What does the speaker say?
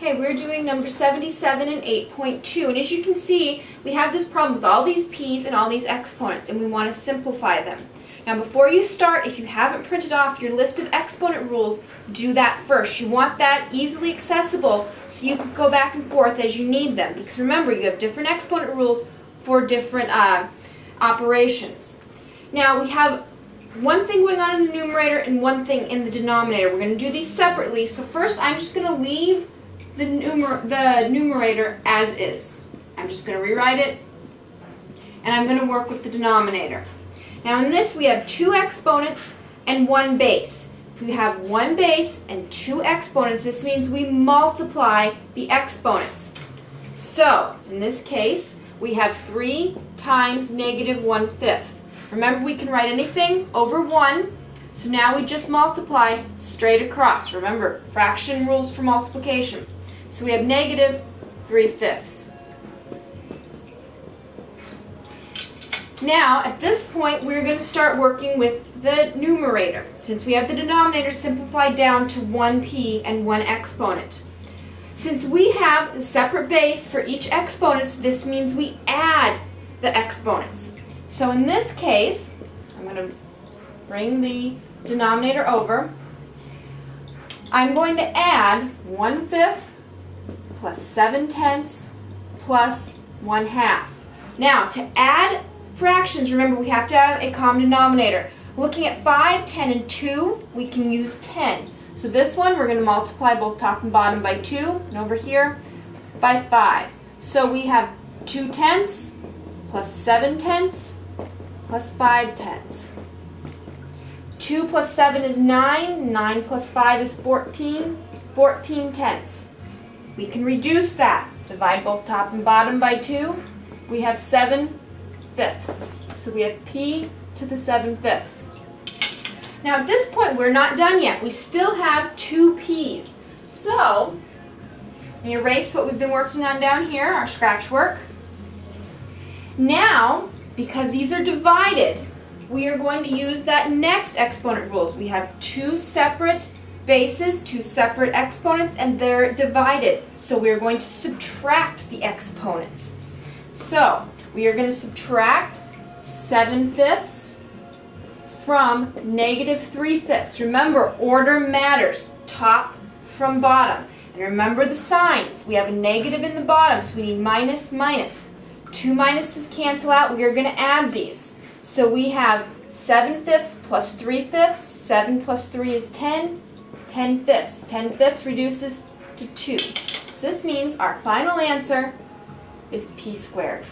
Okay, we're doing number 77 and 8.2, and as you can see, we have this problem with all these p's and all these exponents, and we want to simplify them. Now before you start, if you haven't printed off your list of exponent rules, do that first. You want that easily accessible so you can go back and forth as you need them, because remember, you have different exponent rules for different operations. Now we have one thing going on in the numerator and one thing in the denominator. We're going to do these separately, so first I'm just going to leave the numerator as is. I'm just going to rewrite it, and I'm going to work with the denominator. Now in this we have two exponents and one base. If we have one base and two exponents, this means we multiply the exponents. So in this case we have 3 times negative 1/5. Remember, we can write anything over 1, so now we just multiply straight across. Remember, fraction rules for multiplication. So we have negative 3/5. Now, at this point, we're going to start working with the numerator, since we have the denominator simplified down to 1p and 1 exponent. Since we have a separate base for each exponent, this means we add the exponents. So in this case, I'm going to bring the denominator over. I'm going to add 1/5 plus 7/10 plus 1/2. Now, to add fractions, remember we have to have a common denominator. Looking at 5, 10, and 2, we can use 10. So this one, we're going to multiply both top and bottom by 2, and over here by 5. So we have 2/10 plus 7/10 plus 5/10. 2 plus 7 is 9, 9 plus 5 is 14, 14/10. We can reduce that. Divide both top and bottom by 2. We have 7/5. So we have p to the 7/5. Now at this point we're not done yet. We still have 2 p's. So, let me erase what we've been working on down here, our scratch work. Now, because these are divided, we are going to use that next exponent rules. We have 2 separate bases, 2 separate exponents, and they're divided. So we are going to subtract the exponents. So we are going to subtract 7/5 from negative 3/5. Remember, order matters, top from bottom. And remember the signs. We have a negative in the bottom, so we need minus, minus. 2 minuses cancel out. We are going to add these. So we have 7/5 plus 3/5. 7 plus 3 is 10. 10/5. 10/5 reduces to 2. So this means our final answer is p squared.